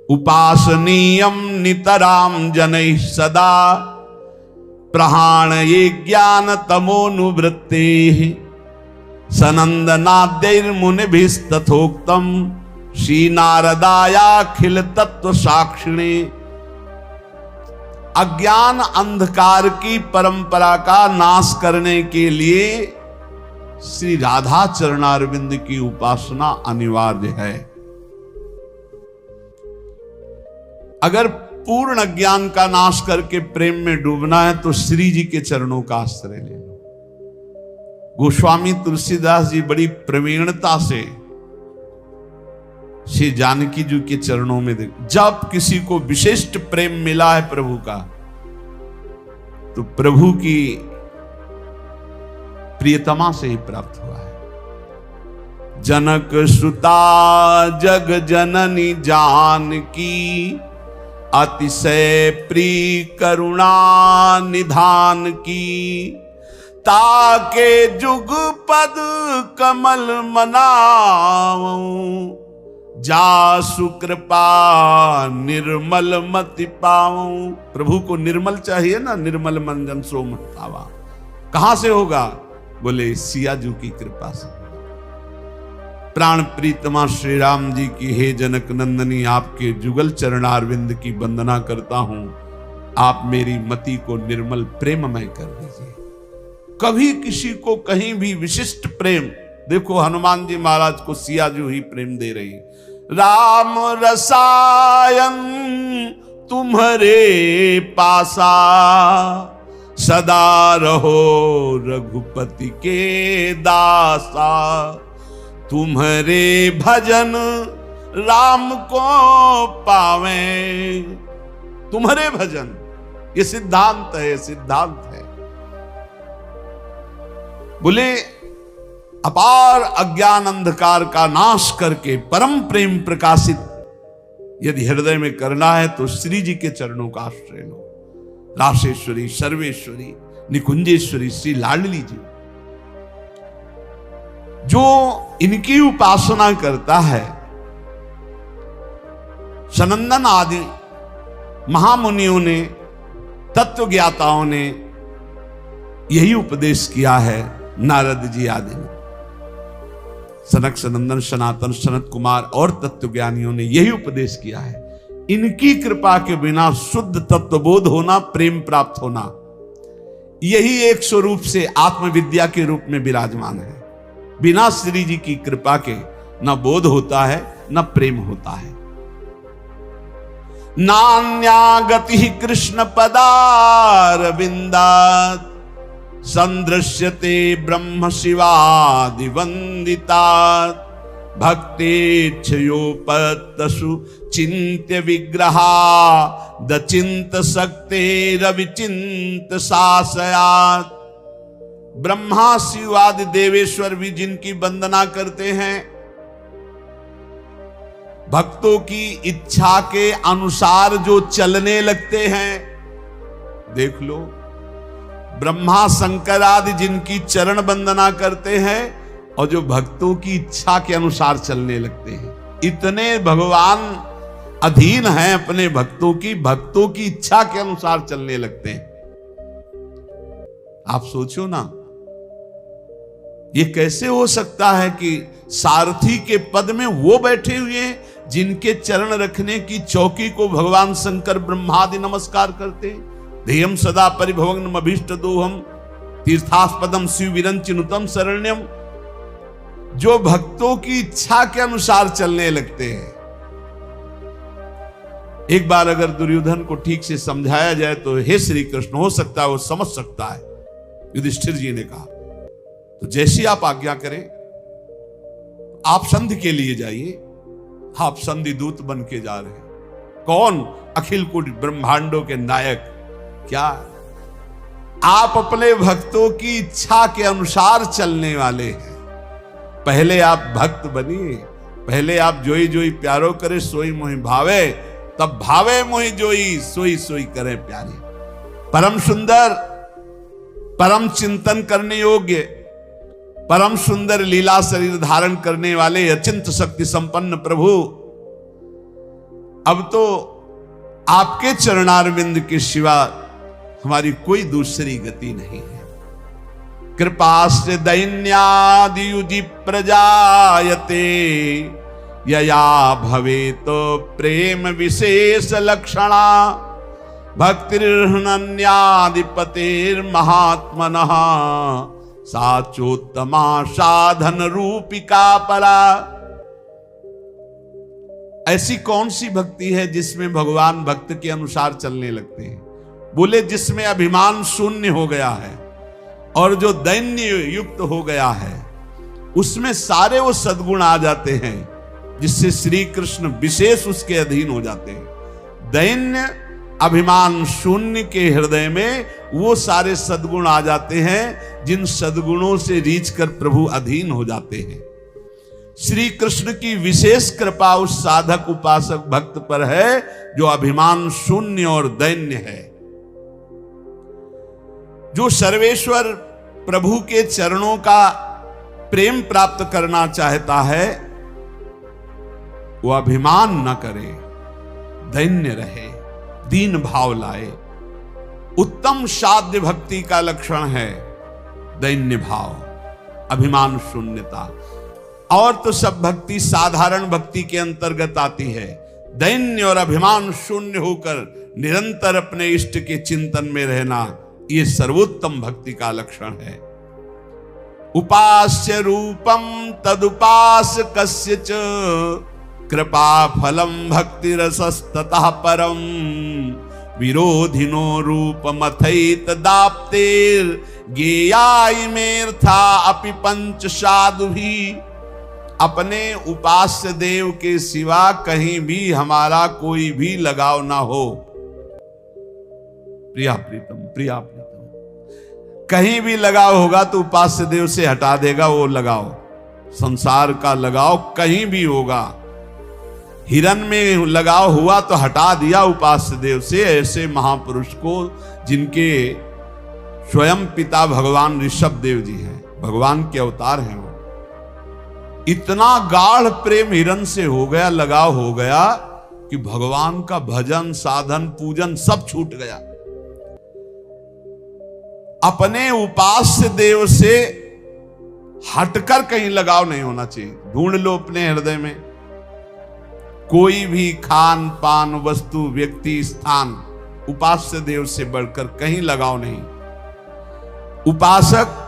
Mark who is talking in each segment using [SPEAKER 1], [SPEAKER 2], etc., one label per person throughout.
[SPEAKER 1] उपासनीयम नितराम जनैः सदा प्रहाण ये ज्ञान तमोनुवृत्ते सनंदनाद्यैर्मुनिभिस्तथोक्तम श्री नारदायाखिल तत्व साक्षिणे। अज्ञान अंधकार की परंपरा का नाश करने के लिए श्री राधा चरणारविंद की उपासना अनिवार्य है। अगर पूर्ण अज्ञान का नाश करके प्रेम में डूबना है तो श्री जी के चरणों का आश्रय ले लो। गोस्वामी तुलसीदास जी बड़ी प्रवीणता से श्री जानकी जी के चरणों में देख, जब किसी को विशिष्ट प्रेम मिला है प्रभु का तो प्रभु की प्रियतमा से ही प्राप्त हुआ है। जनक सुता जग जननी जानकी अतिशय प्रिय करुणा निधान की ताके जुग पद कमल मनाऊं जासु कृपा निर्मल मति पाऊं। प्रभु को निर्मल चाहिए ना, निर्मल मंजन सो मत पावा। कहां से होगा? बोले सिया जी की कृपा से। प्राण प्रीतमा श्री राम जी की हे जनक नंदनी आपके जुगल चरणारविंद की वंदना करता हूं। आप मेरी मति को निर्मल प्रेममय कर दीजिए। कभी किसी को कहीं भी विशिष्ट प्रेम, देखो हनुमान जी महाराज को सिया जी ही प्रेम दे रही। राम रसायन तुम्हारे पासा सदा रहो रघुपति के दासा। तुम्हारे भजन राम को पावे। तुम्हारे भजन, ये सिद्धांत है, सिद्धांत है। बोले अपार अज्ञान अंधकार का नाश करके परम प्रेम प्रकाशित यदि हृदय में करना है तो श्री जी के चरणों का आश्रय लो। राशेश्वरी, सर्वेश्वरी, निकुंजेश्वरी श्री लाडली जी, जो इनकी उपासना करता है, सनंदन आदि महामुनियों ने, तत्वज्ञाताओं ने यही उपदेश किया है। नारद जी आदि ने, सनक सनंदन सनातन सनत कुमार और तत्वज्ञानियों ने यही उपदेश किया है। इनकी कृपा के बिना शुद्ध तत्वबोध होना, प्रेम प्राप्त होना, यही एक स्वरूप से आत्मविद्या के रूप में विराजमान है। बिना श्री जी की कृपा के न बोध होता है न प्रेम होता है। नान्या गति कृष्ण पदारविंदात् संदृश्यते ब्रह्म शिवादि वंदितात् भक्तेच्छयोपत्तसु चिन्त्य विग्रहा दचिंत शक्ते रविचिंत शासयात्। ब्रह्मा शिव आदि देवेश्वर भी जिनकी वंदना करते हैं, भक्तों की इच्छा के अनुसार जो चलने लगते हैं, देख लो ब्रह्मा शंकर आदि जिनकी चरण वंदना करते हैं और जो भक्तों की इच्छा के अनुसार चलने लगते हैं, इतने भगवान अधीन हैं अपने भक्तों की इच्छा के अनुसार चलने लगते हैं। आप सोचो ना, ये कैसे हो सकता है कि सारथी के पद में वो बैठे हुए हैं जिनके चरण रखने की चौकी को भगवान शंकर ब्रह्मादि नमस्कार करते हैं। ध्येयम सदा परिभवग्नम अभीष्ट दोहम तीर्थास्पदम शिव विरंचिनुतम शरण्यम। जो भक्तों की इच्छा के अनुसार चलने लगते हैं। एक बार अगर दुर्योधन को ठीक से समझाया जाए तो हे श्री कृष्ण, हो सकता है वो समझ सकता है। युधिष्ठिर जी ने कहा तो जैसी आप आज्ञा करें, आप संधि के लिए जाइए। आप संधि दूत बन के जा रहे हैं। कौन? अखिल कुट ब्रह्मांडों के नायक। क्या आप अपने भक्तों की इच्छा के अनुसार चलने वाले हैं। पहले आप भक्त बनिए, पहले आप जोई जोई प्यारो करे सोई मोहि भावे, तब भावे मोहि जोई सोई सोई करे प्यारे। परम सुंदर, परम चिंतन करने योग्य, परम सुंदर लीला शरीर धारण करने वाले अचिंत शक्ति संपन्न प्रभु अब तो आपके चरणारविंद के सिवा हमारी कोई दूसरी गति नहीं है। कृपास्य दैन्यादियुजि प्रजायते यया भवेत प्रेम विशेष लक्षणा भक्तिर्हनन्याधिपतेर्महात्मनः साचोत्तमा साधन रूपिका परा। ऐसी कौन सी भक्ति है जिसमें भगवान भक्त के अनुसार चलने लगते हैं? बोले जिसमें अभिमान शून्य हो गया है और जो दैन्य युक्त हो गया है, उसमें सारे वो सद्गुण आ जाते हैं जिससे श्री कृष्ण विशेष उसके अधीन हो जाते हैं। दैन्य अभिमान शून्य के हृदय में वो सारे सद्गुण आ जाते हैं जिन सद्गुणों से रीछ कर प्रभु अधीन हो जाते हैं। श्री कृष्ण की विशेष कृपा उस साधक उपासक भक्त पर है जो अभिमान शून्य और दैन्य है, जो सर्वेश्वर प्रभु के चरणों का प्रेम प्राप्त करना चाहता है। वो अभिमान न करे, दैन्य रहे, दीन भाव लाए। उत्तम साध्य भक्ति का लक्षण है दैन्य भाव, अभिमान शून्यता। और तो सब भक्ति साधारण भक्ति के अंतर्गत आती है। दैन्य और अभिमान शून्य होकर निरंतर अपने इष्ट के चिंतन में रहना, ये सर्वोत्तम भक्ति का लक्षण है। उपास्य रूपम तदुपासकस्य च कृपा फलम भक्ति रसस्ततः परम विरोधिनो रूपमथैत दाप्तेर गेयायमेर्था अपि पंच साधु भी। अपने उपास्य देव के सिवा कहीं भी हमारा कोई भी लगाव ना हो। प्रिया प्रीतम, प्रिया प्रीतम, कहीं भी लगाव होगा तो उपास्य देव से हटा देगा वो लगाव। संसार का लगाव कहीं भी होगा। हिरन में लगाव हुआ तो हटा दिया उपास्य देव से। ऐसे महापुरुष को जिनके स्वयं पिता भगवान ऋषभ देव जी हैं, भगवान के अवतार हैं, वो इतना गाढ़ प्रेम हिरन से हो गया, लगाव हो गया कि भगवान का भजन साधन पूजन सब छूट गया। अपने उपास्य देव से हटकर कहीं लगाव नहीं होना चाहिए। ढूंढ लो अपने हृदय में कोई भी खान पान वस्तु व्यक्ति स्थान उपास्य देव से बढ़कर कहीं लगाव नहीं। उपासक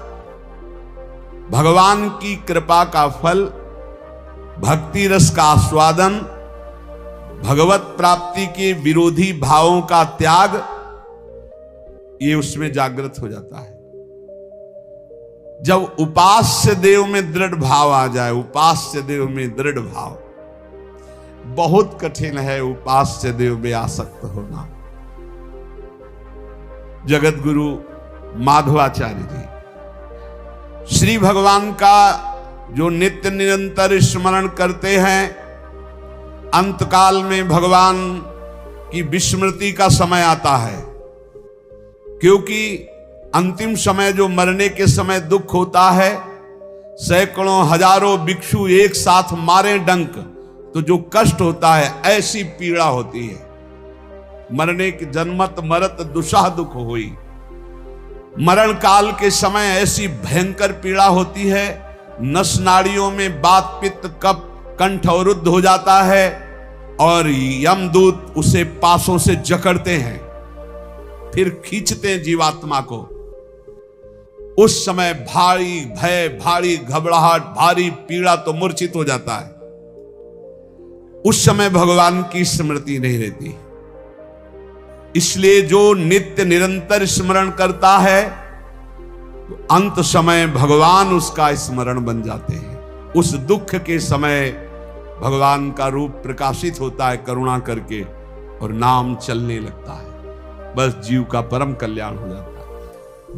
[SPEAKER 1] भगवान की कृपा का फल, भक्ति रस का आस्वादन, भगवत प्राप्ति के विरोधी भावों का त्याग, ये उसमें जागृत हो जाता है। जब उपास्य देव में दृढ़ भाव आ जाए, उपास्य देव में दृढ़ भाव, बहुत कठिन है उपास्य देव में आसक्त होना। जगत गुरु माधवाचार्य जी श्री भगवान का जो नित्य निरंतर स्मरण करते हैं, अंतकाल में भगवान की विस्मृति का समय आता है, क्योंकि अंतिम समय जो मरने के समय दुख होता है, सैकड़ों हजारों भिक्षु एक साथ मारे डंक तो जो कष्ट होता है, ऐसी पीड़ा होती है। मरने के जन्मत मरत दुसाह दुख होई। मरण काल के समय ऐसी भयंकर पीड़ा होती है, नस नाड़ियों में बात पित्त कफ कंठ अवरुद्ध हो जाता है और यमदूत उसे पासों से जकड़ते हैं, फिर खींचते हैं जीवात्मा को। उस समय भारी भय, भारी घबराहट, भारी पीड़ा तो मूर्छित हो जाता है। उस समय भगवान की स्मृति नहीं रहती। इसलिए जो नित्य निरंतर स्मरण करता है, तो अंत समय भगवान उसका स्मरण बन जाते हैं। उस दुख के समय भगवान का रूप प्रकाशित होता है करुणा करके, और नाम चलने लगता है। बस जीव का परम कल्याण हो जाता है।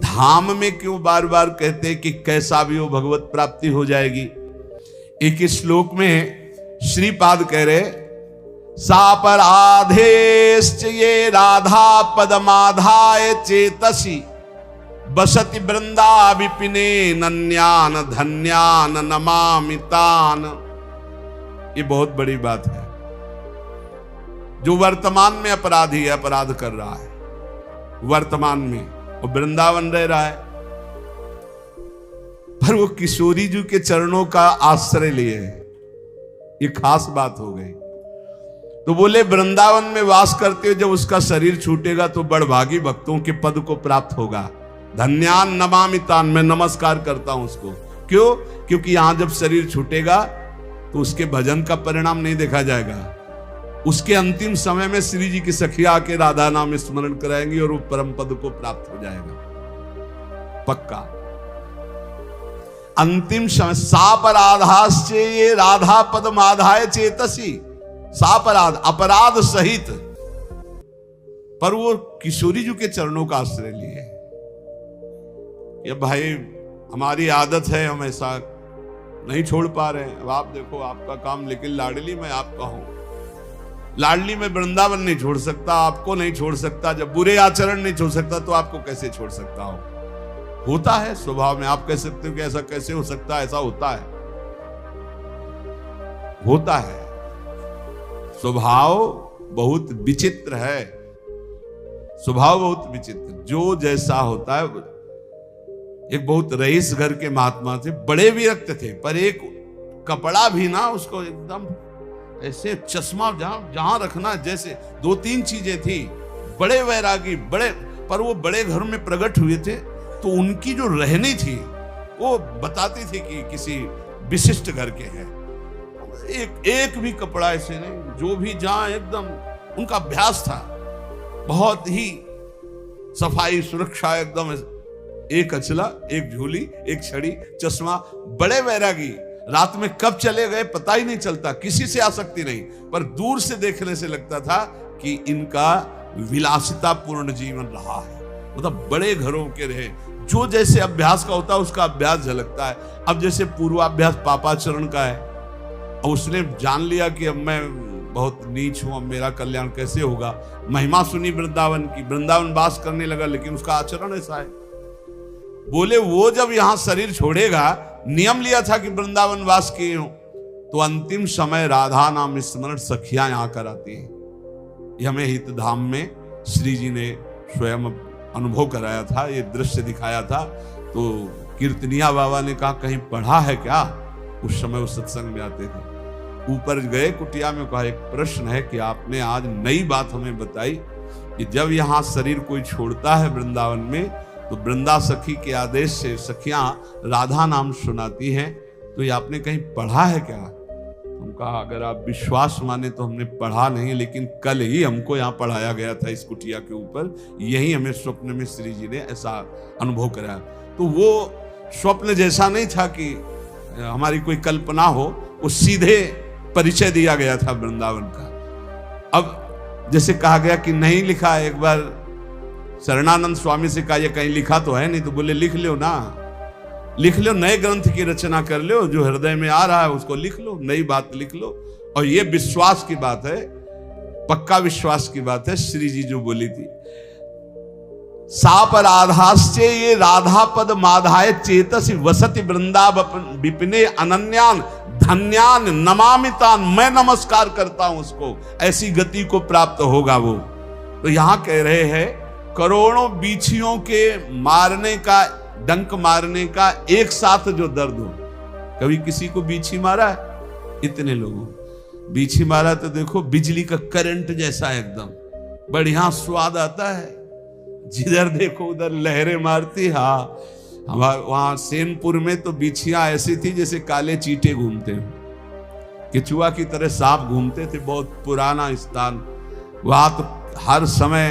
[SPEAKER 1] धाम में क्यों बार बार कहते कि कैसा भी हो भगवत प्राप्ति हो जाएगी। एक श्लोक में श्रीपाद कह रहे, सापराधेश्च ये राधा पदमाधाय चेतसी बसति वृंदा विपिने नन्यान धन्यान नमामि तान। ये बहुत बड़ी बात है। जो वर्तमान में अपराधी है, अपराध कर रहा है वर्तमान में, और वृंदावन रह रहा है, पर वो किशोरी जी के चरणों का आश्रय लिए। ये खास बात हो गई। तो बोले वृंदावन में वास करते हुए जब उसका शरीर छूटेगा तो बड़भागी भक्तों के पद को प्राप्त होगा। धन्यान नमामि तान, मैं नमस्कार करता हूं उसको। क्यों? क्योंकि यहां जब शरीर छूटेगा तो उसके भजन का परिणाम नहीं देखा जाएगा। उसके अंतिम समय में श्री जी की सखिया आके राधा नाम स्मरण कराएंगी और वो परम पद को प्राप्त हो जाएगा पक्का। अंतिम समय सापराधाश्चे ये राधा पद माधाय चेतसी, सापराध अपराध सहित, पर वो किशोरी जी के चरणों का आश्रय लिए। ये भाई हमारी आदत है, हम ऐसा नहीं छोड़ पा रहे हैं। अब आप देखो आपका काम, लेकिन लाडली मैं आपका हूं। लाडली में वृंदावन नहीं छोड़ सकता, आपको नहीं छोड़ सकता। जब बुरे आचरण नहीं छोड़ सकता तो आपको कैसे छोड़ सकता हूं? होता है स्वभाव में। आप कह सकते हो कि ऐसा कैसे हो सकता है? ऐसा होता है, होता है। स्वभाव बहुत विचित्र है, स्वभाव बहुत विचित्र। जो जैसा होता है। एक बहुत रईस घर के महात्मा थे, बड़े विरक्त थे, पर एक कपड़ा भी ना उसको एकदम ऐसे चश्मा जहां रखना, जैसे 2-3 चीजें थी। बड़े वैरागी, बड़े, पर वो बड़े घर में प्रकट हुए थे तो उनकी जो रहनी थी वो बताती थी कि किसी विशिष्ट घर के हैं। एक भी कपड़ा ऐसे नहीं, जो भी जहां एकदम उनका अभ्यास था, बहुत ही सफाई सुरक्षा एकदम। एक अचला, एक झोली, एक छड़ी, चश्मा, बड़े वैरागी। रात में कब चले गए पता ही नहीं चलता, किसी से आसक्ति नहीं, पर दूर से देखने से लगता था कि इनका विलासिता पूर्ण जीवन रहा है। मतलब बड़े घरों के रहे, जो जैसे अभ्यास का होता है उसका अभ्यास झलकता है। अब जैसे पूर्वाभ्यास पापाचरण का है, और उसने जान लिया कि अब मैं बहुत नीच हूं, अब मेरा कल्याण कैसे होगा। महिमा सुनी वृंदावन की, वृंदावन वास करने लगा, लेकिन उसका आचरण ऐसा है। बोले वो जब यहां शरीर छोड़ेगा, नियम लिया था कि वृंदावन वास किए हो, तो अंतिम समय राधा नाम स्मरण सखियां यहां कर आती है। ये हमें हित धाम में श्री जी ने स्वयं अनुभव कराया था, ये दृश्य दिखाया था। तो कीर्तनिया बाबा ने कहा कहीं पढ़ा है क्या? उस समय वो सत्संग में आते थे। ऊपर गए कुटिया में, कहा एक प्रश्न है कि आपने आज नई बात हमें बताई कि जब यहाँ शरीर कोई छोड़ता है वृंदावन में, तो वृंदा सखी के आदेश से सखियां राधा नाम सुनाती हैं। तो ये आपने कहीं पढ़ा है क्या? हम कहा अगर आप विश्वास माने तो हमने पढ़ा नहीं, लेकिन कल ही हमको यहाँ पढ़ाया गया था इस कुटिया के ऊपर। यही हमें स्वप्न में श्री जी ने ऐसा अनुभव कराया। तो वो स्वप्न जैसा नहीं था कि हमारी कोई कल्पना हो, वो सीधे परिचय दिया गया था वृंदावन का। अब जैसे कहा गया कि नहीं लिखा है, एक बार शरणानंद स्वामी से कहा ये कहीं लिखा तो है नहीं, तो बोले लिख लो ना, लिख लो, नए ग्रंथ की रचना कर लो, जो हृदय में आ रहा है उसको लिख लो, नई बात लिख लो। और ये विश्वास की बात है, पक्का विश्वास की बात है। श्री जी जो बोली थी, सापराधाश्चे ये राधा पद माधाय चेतसि वसति वृंदावन विपिने अनन्यान धन्यान नमामितान, मैं नमस्कार करता हूं उसको, ऐसी गति को प्राप्त होगा वो। तो यहां कह रहे हैं करोड़ों बीछियों के मारने का, डंक मारने का एक साथ जो दर्द हो। कभी किसी को बीछी मारा है? इतने लोगों बीछी मारा तो देखो बिजली का करंट जैसा एकदम बढ़िया स्वाद आता है, जिधर देखो उधर लहरें मारती। हाँ, हमारे वहां सेनपुर में तो बिछियां ऐसी थी जैसे काले चींटे घूमते हैं, केचुआ की तरह सांप घूमते थे। बहुत पुराना स्थान, वहां तो हर समय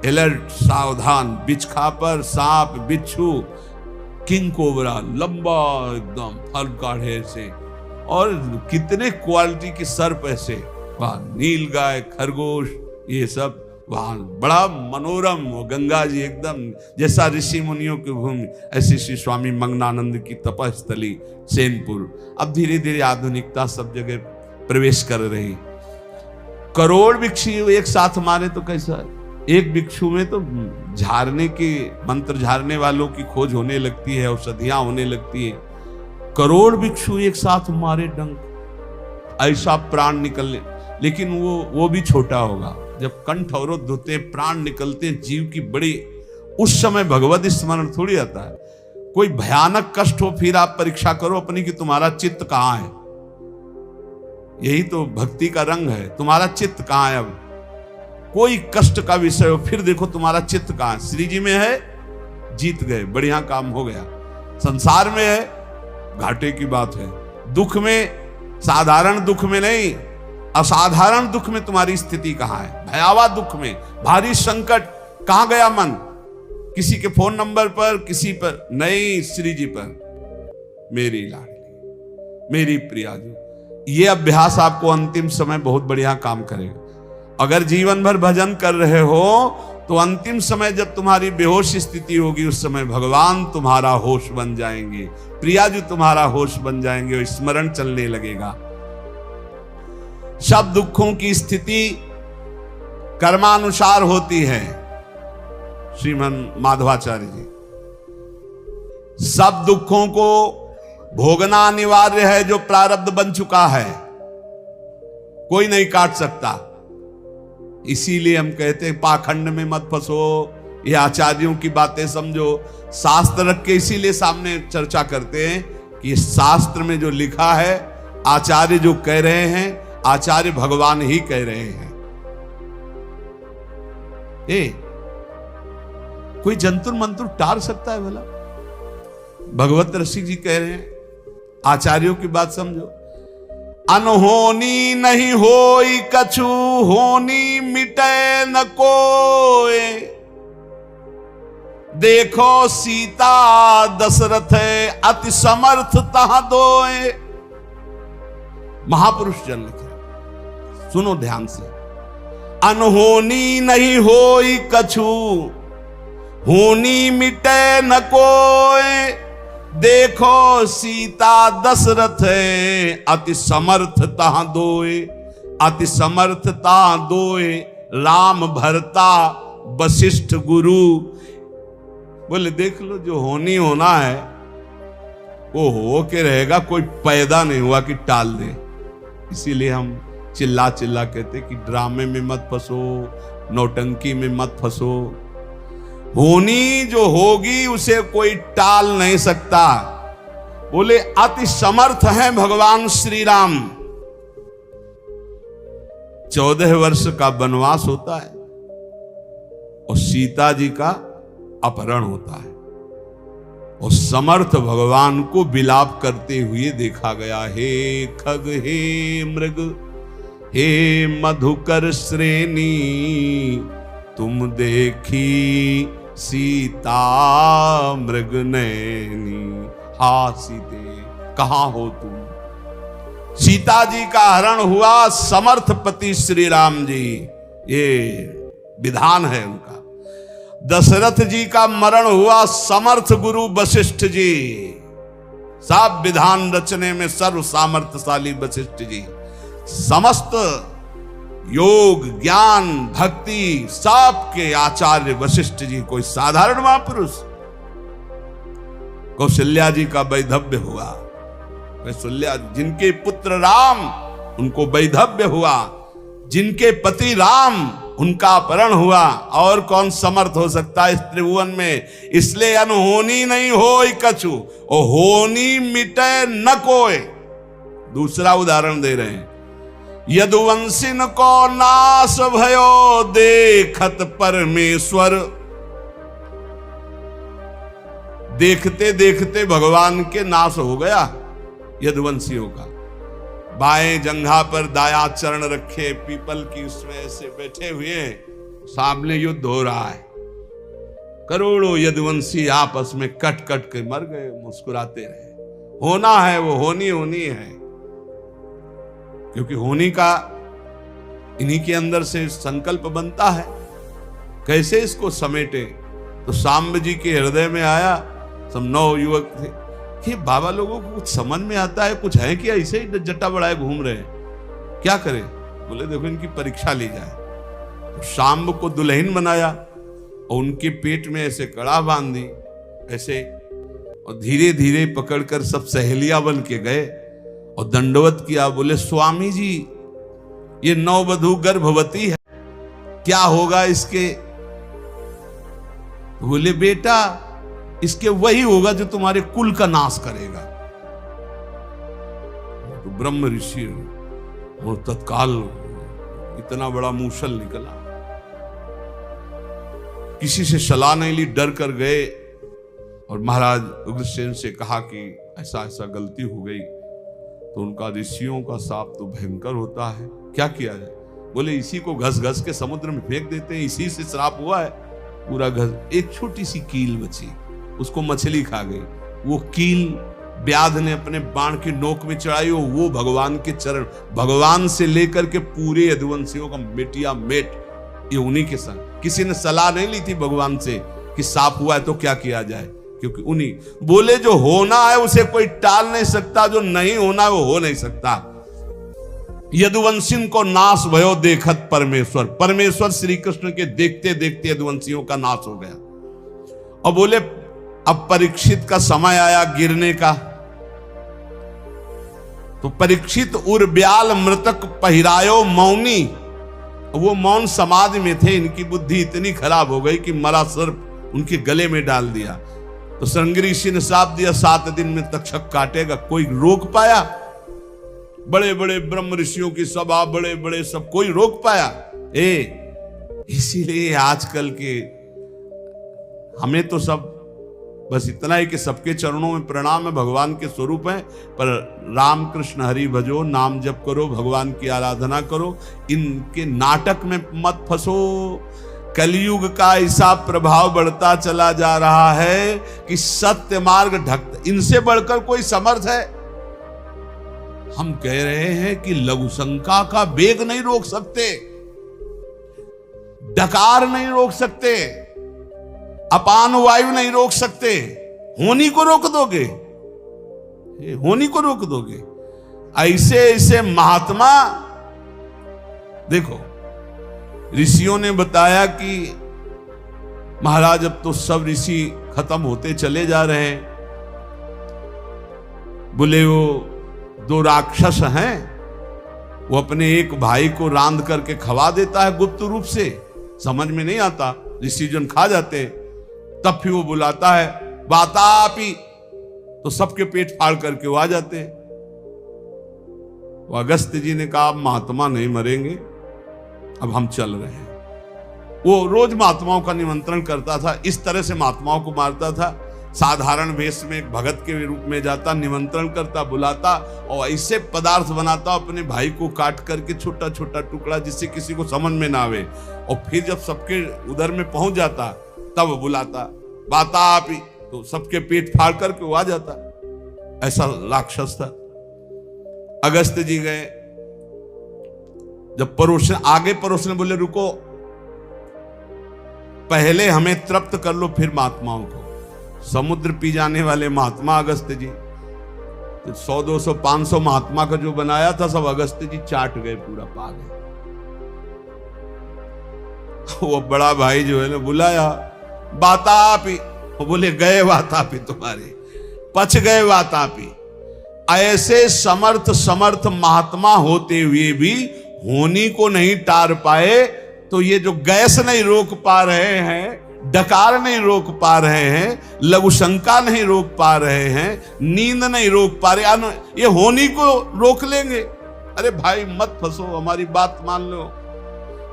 [SPEAKER 1] अलर्ट, सावधान, बिच्छखापर, सांप, बिच्छू, किंग कोबरा, लंबा एकदम फल का ढेर से, और कितने क्वालिटी के सर्प ऐसे, वहां नील गाय, खरगोश, ये सब वहां बड़ा मनोरम। वो गंगा जी एकदम जैसा ऋषि मुनियों की भूमि, ऐसी श्री स्वामी मंगनानंद की तपस्थली सेनपुर। अब धीरे धीरे आधुनिकता सब जगह प्रवेश कर रही। करोड़ भिक्षु एक साथ मारे तो कैसा है? एक भिक्षु में तो झाड़ने के, मंत्र झाड़ने वालों की खोज होने लगती है, औषधियां होने लगती है। करोड़ भिक्षु एक साथ मारे डंक, ऐसा प्राण निकलने। लेकिन वो भी छोटा होगा। जब कंठ अवरुद्ध होते हैं, प्राण निकलते हैं जीव की बड़ी, उस समय भगवत स्मरण थोड़ी आता है। कोई भयानक कष्ट हो फिर आप परीक्षा करो अपनी कि तुम्हारा चित्त कहां है। यही तो भक्ति का रंग है, तुम्हारा चित्त कहां है। अब कोई कष्ट का विषय हो फिर देखो तुम्हारा चित्त कहां है। श्री जी में है, जीत गए, बढ़िया काम हो गया। संसार में है, घाटे की बात है। दुख में, साधारण दुख में नहीं, असाधारण दुख में तुम्हारी स्थिति कहां है। भयावह दुख में, भारी संकट, कहां गया मन? किसी के फोन नंबर पर, किसी पर नहीं, श्री जी पर। मेरी लाडली, मेरी प्रिया जी। ये अभ्यास आपको अंतिम समय बहुत बढ़िया काम करेगा। अगर जीवन भर भजन कर रहे हो तो अंतिम समय जब तुम्हारी बेहोश स्थिति होगी, उस समय भगवान तुम्हारा होश बन जाएंगे, प्रिया जी तुम्हारा होश बन जाएंगे और स्मरण चलने लगेगा। सब दुखों की स्थिति कर्मानुसार होती है। श्रीमन माधवाचार्य जी, सब दुखों को भोगना अनिवार्य है। जो प्रारब्ध बन चुका है कोई नहीं काट सकता। इसीलिए हम कहते हैं पाखंड में मत फंसो, ये आचार्यों की बातें समझो। शास्त्र रख के इसीलिए सामने चर्चा करते हैं कि शास्त्र में जो लिखा है, आचार्य जो कह रहे हैं, आचार्य भगवान ही कह रहे हैं। कोई जंतुर मंतुर टार सकता है भला? भगवत ऋषि जी कह रहे हैं, आचार्यों की बात समझो। अनहोनी नहीं होई कछु, होनी मिटे न कोय। देखो सीता दशरथ अति समर्थ तहां दोए। महापुरुष जन लिखे, सुनो ध्यान से। अनहोनी नहीं होई कछु, होनी मिटे न कोय। देखो सीता दशरथ अति समर्थ तहां दोए। अति समर्थ तहां दोए, राम भरता वशिष्ठ गुरु। बोले देख लो, जो होनी होना है वो हो के रहेगा, कोई पैदा नहीं हुआ कि टाल दे। इसीलिए हम चिल्ला चिल्ला कहते कि ड्रामे में मत फंसो, नौटंकी में मत फंसो। होनी जो होगी उसे कोई टाल नहीं सकता। बोले अति समर्थ हैं भगवान श्री राम। 14 वर्ष का वनवास होता है और सीता जी का अपहरण होता है, और समर्थ भगवान को विलाप करते हुए देखा गया। हे खग, हे मृग, हे मधुकर श्रेणी, तुम देखी सीता मृग नैनी। हा सीते, कहां हो तुम? सीता जी का हरण हुआ समर्थ पति श्री राम जी, ये विधान है उनका। दशरथ जी का मरण हुआ समर्थ गुरु वशिष्ठ जी। सब विधान रचने में सर्व सामर्थ्यशाली वशिष्ठ जी। समस्त योग, ज्ञान, भक्ति सबके आचार्य वशिष्ठ जी। कोई साधारण महापुरुष। कौशल्या जी का वैधव्य हुआ। कौशल्या जिनके पुत्र राम, उनको वैधव्य हुआ। जिनके पति राम, उनका अपहरण हुआ। और कौन समर्थ हो सकता है इस त्रिभुवन में? इसलिए अनहोनी नहीं होई कछु, और होनी मिटे न कोय। दूसरा उदाहरण दे रहे हैं। यदुवंशिन को नाश भयो, देखत परमेश्वर। देखते देखते भगवान के नाश हो गया यदुवंशियों का। बाएं जंघा पर दाया चरण रखे, पीपल की उसमें ऐसे बैठे हुए, सामने युद्ध हो रहा है। करोड़ों यदुवंशी आपस में कट कट के मर गए, मुस्कुराते रहे। होना है वो, होनी होनी है। क्योंकि होनी का इन्हीं के अंदर से संकल्प बनता है। कैसे इसको समेटे? तो सांब जी के हृदय में आया। सब 9 युवक थे कि बाबा लोगों को कुछ समझ में आता है, कुछ है कि ऐसे ही जट्टा बढ़ाए घूम रहे हैं, क्या करें? बोले देखो इनकी परीक्षा ली जाए। तो सांब को दुल्हन बनाया और उनके पेट में ऐसे कड़ा बांध दी ऐसे, और धीरे धीरे पकड़कर सब सहेलियां बन के गए और दंडवत किया। बोले स्वामी जी ये नववधू गर्भवती है, क्या होगा इसके? बोले बेटा इसके वही होगा जो तुम्हारे कुल का नाश करेगा। तो ब्रह्म ऋषि और तत्काल इतना बड़ा मूसल निकला, किसी से सलाह नहीं ली, डर कर गए और महाराज उग्रसेन से कहा कि ऐसा ऐसा गलती हो गई। तो उनका ऋषियों का शाप तो भयंकर होता है, क्या किया जाए? बोले इसी को घस घस के समुद्र में फेंक देते हैं, इसी से श्राप हुआ है पूरा घस। एक छोटी सी कील बची, उसको मछली खा गई। वो कील व्याध ने अपने बाण की नोक में चढ़ाई, वो भगवान के चरण, भगवान से लेकर के पूरे यदुवंशियों का मेटिया मेट ये उन्हीं के संग। किसी ने सलाह नहीं ली थी भगवान से कि सांप हुआ है तो क्या किया जाए, क्योंकि उन्हीं बोले जो होना है उसे कोई टाल नहीं सकता, जो नहीं होना है वो हो नहीं सकता। यदुवंशियों को नाश भयो देखत परमेश्वर, परमेश्वर श्री कृष्ण के देखते देखते यदुवंशियों का नाश हो गया। और बोले अब परीक्षित का समय आया गिरने का। तो परीक्षित उर्ब्याल मृतक पहिरायो मौनी, वो मौन समाधि में थे, इनकी बुद्धि इतनी खराब हो गई कि मरा सर्प उनके गले में डाल दिया। तो श्रृंगी ऋषि ने साप दिया 7 दिन में तक्षक काटेगा। कोई रोक पाया? बड़े बड़े ब्रह्म ऋषियों की सभा, बड़े बड़े सब, कोई रोक पाया? इसीलिए आजकल के हमें तो सब बस इतना ही कि सबके चरणों में प्रणाम है, भगवान के स्वरूप है, पर राम कृष्ण हरि भजो, नाम जप करो, भगवान की आराधना करो, इनके नाटक में मत फंसो। कलयुग का ऐसा प्रभाव बढ़ता चला जा रहा है कि सत्य मार्ग ढक, इनसे बढ़कर कोई समर्थ है? हम कह रहे हैं कि लघु शंका का वेग नहीं रोक सकते, डकार नहीं रोक सकते, अपान वायु नहीं रोक सकते, होनी को रोक दोगे, होनी को रोक दोगे। ऐसे ऐसे महात्मा देखो, ऋषियों ने बताया कि महाराज अब तो सब ऋषि खत्म होते चले जा रहे हैं। बोले वो 2 राक्षस हैं, वो अपने एक भाई को रांध करके खवा देता है गुप्त रूप से, समझ में नहीं आता, ऋषि जन खा जाते। तब फिर वो बुलाता है वातापी, तो सबके पेट फाड़ करके वो आ जाते हैं। वो अगस्त्य जी ने कहा महात्मा नहीं मरेंगे, अब हम चल रहे हैं। वो रोज महात्माओं का निमंत्रण करता था, इस तरह से महात्माओं को मारता था। साधारण वेश में एक भगत के रूप में जाता, निमंत्रण करता, बुलाता और ऐसे पदार्थ बनाता अपने भाई को काट करके छोटा छोटा टुकड़ा, जिससे किसी को समझ में ना आवे। और फिर जब सबके उदर में पहुंच जाता तब बुलाता वातापी, तो सबके पेट फाड़ करके वो आ जाता। ऐसा राक्षस था। अगस्त्य जी गए, जब परोसने आगे परोसने बोले रुको, पहले हमें तृप्त कर लो फिर महात्माओं को। समुद्र पी जाने वाले महात्मा अगस्त्य जी, 100 200 500 महात्मा का जो बनाया था सब अगस्त्य जी चाट गए, पूरा पा गए। वो बड़ा भाई जो है ना बुलाया वातापी, वो बोले गए वातापी, तुम्हारे पच गए वातापी। ऐसे समर्थ समर्थ महात्मा होते हुए भी होनी को नहीं टार पाए, तो ये जो गैस नहीं रोक पा रहे हैं, डकार नहीं रोक पा रहे हैं, लघु शंका नहीं रोक पा रहे हैं, नींद नहीं रोक पा रहे, ये होनी को रोक लेंगे। अरे भाई मत फंसो, हमारी बात मान लो।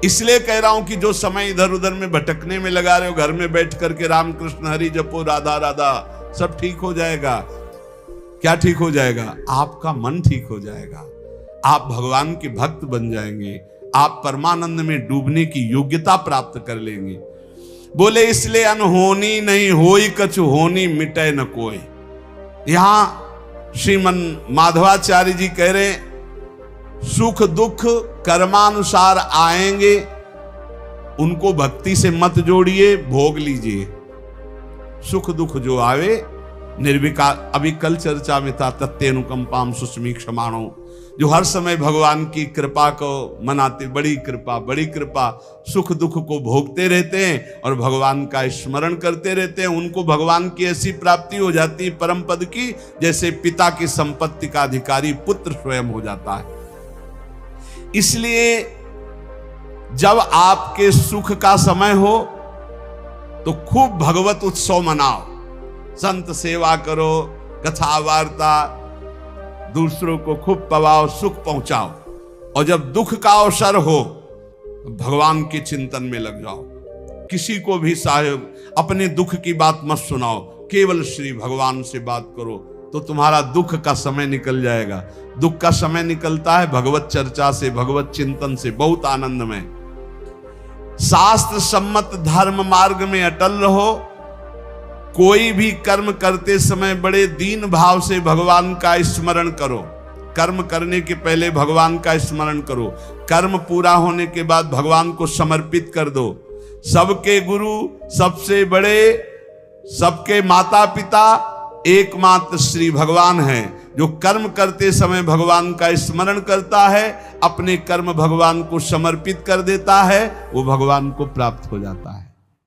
[SPEAKER 1] इसलिए कह रहा हूं कि जो समय इधर उधर में भटकने में लगा रहे हो, घर में बैठ करके राम कृष्ण हरि जपो, राधा राधा, सब ठीक हो जाएगा। क्या ठीक हो जाएगा? आपका मन ठीक हो जाएगा, आप भगवान के भक्त बन जाएंगे, आप परमानंद में डूबने की योग्यता प्राप्त कर लेंगे। बोले इसलिए अनहोनी नहीं होई कछु होनी मिटे न कोई। यहां श्रीमन माधवाचार्य जी कह रहे हैं सुख दुख कर्मानुसार आएंगे, उनको भक्ति से मत जोड़िए, भोग लीजिए। सुख दुख जो आवे निर्विकार, अभी कल चर्चा में था तत्तेनुकंपाम सुस्मी क्षमाणो, जो हर समय भगवान की कृपा को मनाते, बड़ी कृपा बड़ी कृपा, सुख दुख को भोगते रहते हैं और भगवान का स्मरण करते रहते हैं। उनको भगवान की ऐसी प्राप्ति हो जाती है परम पद की, जैसे पिता की संपत्ति का अधिकारी पुत्र स्वयं हो जाता है। इसलिए जब आपके सुख का समय हो तो खूब भगवत उत्सव मनाओ, संत सेवा करो, कथा वार्ता, दूसरों को खूब पवाओ, सुख पहुंचाओ। और जब दुख का अवसर हो भगवान के चिंतन में लग जाओ। किसी को भी साहेब अपने दुख की बात मत सुनाओ, केवल श्री भगवान से बात करो तो तुम्हारा दुख का समय निकल जाएगा। दुख का समय निकलता है भगवत चर्चा से, भगवत चिंतन से, बहुत आनंद में। शास्त्र सम्मत धर्म मार्ग में अटल रहो। कोई भी कर्म करते समय बड़े दीन भाव से भगवान का स्मरण करो। कर्म करने के पहले भगवान का स्मरण करो, कर्म पूरा होने के बाद भगवान को समर्पित कर दो। सबके गुरु, सबसे बड़े, सबके माता पिता एकमात्र श्री भगवान हैं। जो कर्म करते समय भगवान का स्मरण करता है, अपने कर्म भगवान को समर्पित कर देता है, वो भगवान को प्राप्त हो जाता है।